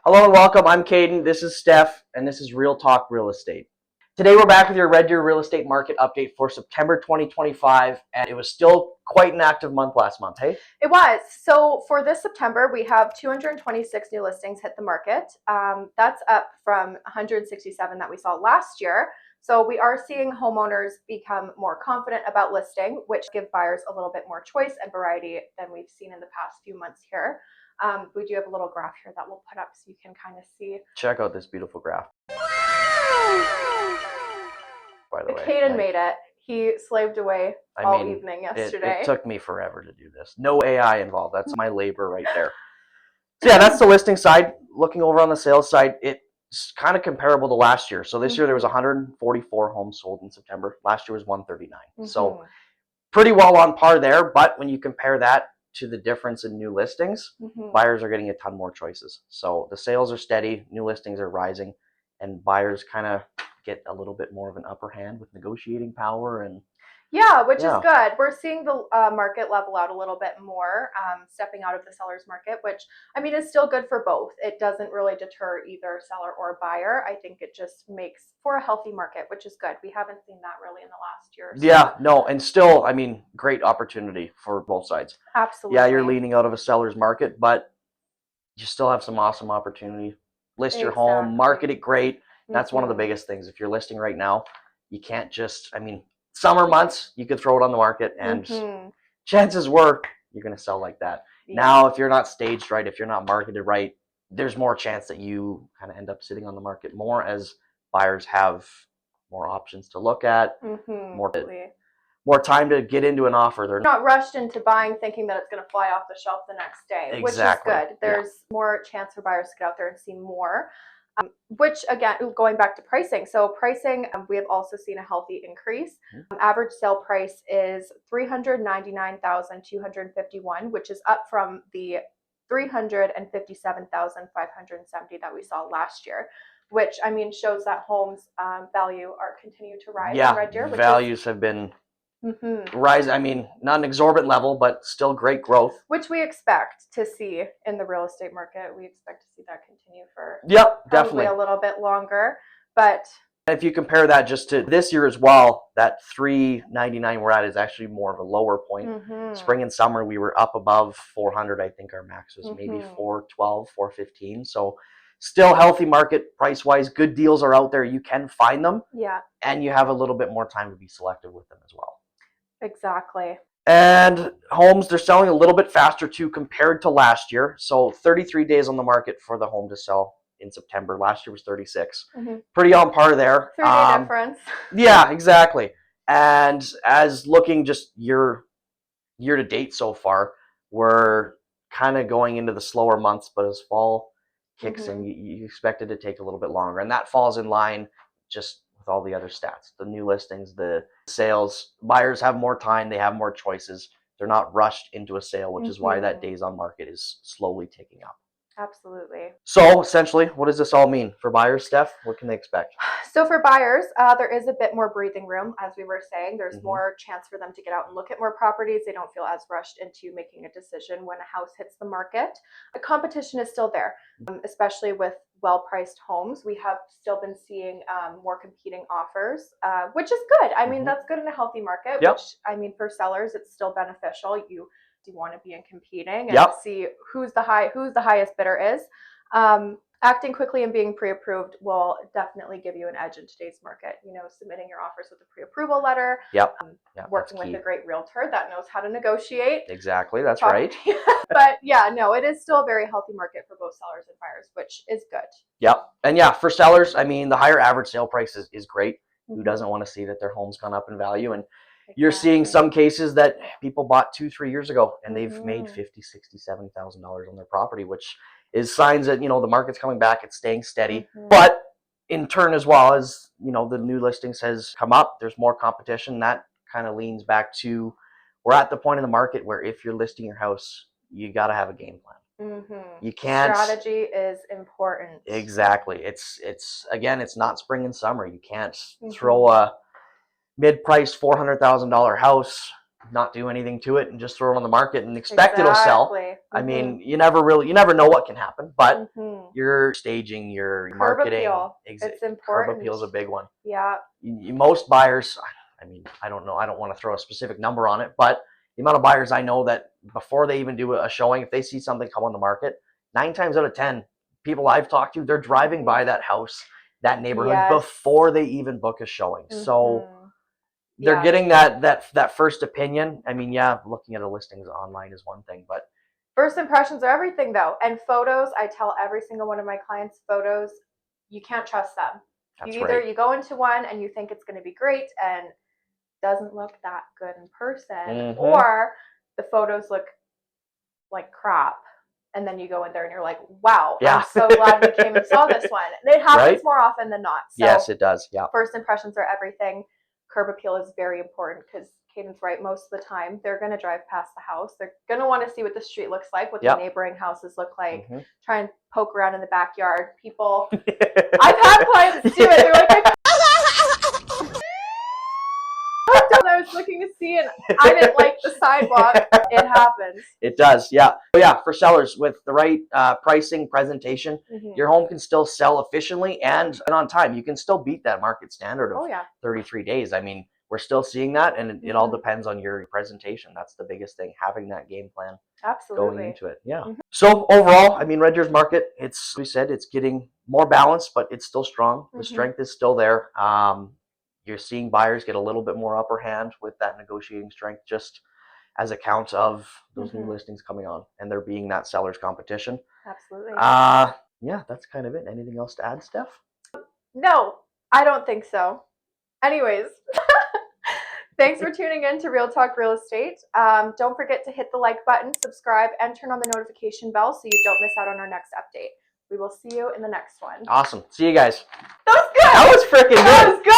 Hello and welcome. I'm Kaden. This is Steph, and this is Real Talk Real Estate. Today we're back with your Red Deer real estate market update for September 2025, and it was still quite an active month last month, hey? It was. So for this September, we have 226 new listings hit the market. That's up from 167 that we saw last year. So we are seeing homeowners become more confident about listing, which give buyers a little bit more choice and variety than we've seen in the past few months here. We do have a little graph here that we'll put up so you can kind of see. Check out this beautiful graph. By the way, Kaden made it. He slaved away all evening yesterday. It took me forever to do this. No AI involved. That's my labor right there. So yeah, that's the listing side. Looking over on the sales side, it's kind of comparable to last year. So this year there was 144 homes sold in September. Last year was 139. So pretty well on par there. But when you compare that to the difference in new listings, buyers are getting a ton more choices. So the sales are steady, new listings are rising, and buyers kind of get a little bit more of an upper hand with negotiating power. And which is good. We're seeing the market level out a little bit more, stepping out of the seller's market, which is still good for both. It doesn't really deter either seller or buyer. I think it just makes for a healthy market, which is good. We haven't seen that really in the last year. So. Yeah, no, and still, great opportunity for both sides. Absolutely. Yeah, you're leaning out of a seller's market, but you still have some awesome opportunity. List your home, market it great. That's one of the biggest things. If you're listing right now, you can't just, summer months, you could throw it on the market and chances were you're going to sell like that. Yeah. Now, if you're not staged right, if you're not marketed right, there's more chance that you kind of end up sitting on the market more as buyers have more options to look at, more time to get into an offer. They're not rushed into buying thinking that it's going to fly off the shelf the next day, which is good. There's more chance for buyers to get out there and see more. Which again, going back to pricing. So pricing, we have also seen a healthy increase. Average sale price is $399,251, which is up from the $357,570 that we saw last year. Which shows that homes value are continuing to rise in Red Deer. Values have been rise. Not an exorbitant level, but still great growth. Which we expect to see in the real estate market. We expect to see that continue for definitely a little bit longer. But if you compare that just to this year as well, that $399 we're at is actually more of a lower point. Spring and summer we were up above 400. I think our max was maybe 412, 415. So still healthy market price wise. Good deals are out there. You can find them. Yeah. And you have a little bit more time to be selective with them as well. Exactly. And homes, they're selling a little bit faster too compared to last year. So 33 days on the market for the home to sell in September. Last year was 36. Pretty on par there. 3-day difference. Yeah, exactly. And as looking just year to date so far, we're kind of going into the slower months, but as fall kicks in, you expect it to take a little bit longer. And that falls in line just with all the other stats, the new listings, the sales. Buyers have more time, they have more choices. They're not rushed into a sale, which is why that days on market is slowly ticking up. Absolutely. So essentially, what does this all mean for buyers, Steph? What can they expect? So for buyers, there is a bit more breathing room, as we were saying. There's more chance for them to get out and look at more properties. They don't feel as rushed into making a decision when a house hits the market. The competition is still there, especially with well-priced homes. We have still been seeing more competing offers, which is good. That's good in a healthy market, which, for sellers, it's still beneficial. You do want to be in competing and see who's the highest bidder is. Acting quickly and being pre-approved will definitely give you an edge in today's market. Submitting your offers with a pre-approval letter. Working with a great realtor that knows how to negotiate. Exactly, that's right. But it is still a very healthy market for both sellers and buyers, which is good. And for sellers, the higher average sale price is great. Who doesn't want to see that their home's gone up in value? And you're seeing some cases that people bought 2-3 years ago and they've made $50,000, $60,000, $70,000 on their property, which is signs that, the market's coming back, it's staying steady. But in turn as well as, the new listings has come up, there's more competition. That kind of leans back to, we're at the point in the market where if you're listing your house, you got to have a game plan. You can't. Strategy is important. Exactly. It's not spring and summer. You can't throw a mid-priced $400,000 house not do anything to it and just throw it on the market and expect it'll sell. Exactly. I mean, you never know what can happen, but your staging, your Curb marketing, appeal. It's important. Curb appeal is a big one. Yeah. Most buyers, I mean, I don't know, I don't want to throw a specific number on it, but the amount of buyers I know that before they even do a showing, if they see something come on the market, 9 times out of 10, people I've talked to, they're driving by that house, that neighborhood before they even book a showing. So they're getting that first opinion. I mean, looking at a listings online is one thing, but first impressions are everything, though. And photos, I tell every single one of my clients, photos, you can't trust them. You go into one and you think it's going to be great and doesn't look that good in person, or the photos look like crap. And then you go in there and you're like, wow, I'm so glad we came and saw this one. And it happens more often than not. So yes, it does. Yeah. First impressions are everything. Curb appeal is very important because Kaden's right. Most of the time, they're going to drive past the house. They're going to want to see what the street looks like, what the neighboring houses look like, try and poke around in the backyard. People, I've had clients do it. They're like, I was looking to see and I didn't like the sidewalk. It happens. It does, yeah. So yeah, for sellers with the right pricing, presentation, your home can still sell efficiently and on time. You can still beat that market standard of 33 days. I mean, we're still seeing that, and it all depends on your presentation. That's the biggest thing, having that game plan going into it. Yeah. So overall, I mean, Red Deer's market, we said it's getting more balanced, but it's still strong. The strength is still there. You're seeing buyers get a little bit more upper hand with that negotiating strength, just as a count of those new listings coming on and there being that seller's competition. Absolutely. Yeah, that's kind of it. Anything else to add, Steph? No, I don't think so. Anyways, thanks for tuning in to Real Talk Real Estate. Don't forget to hit the like button, subscribe, and turn on the notification bell so you don't miss out on our next update. We will see you in the next one. Awesome. See you guys. That was good. That was freaking good. That was good.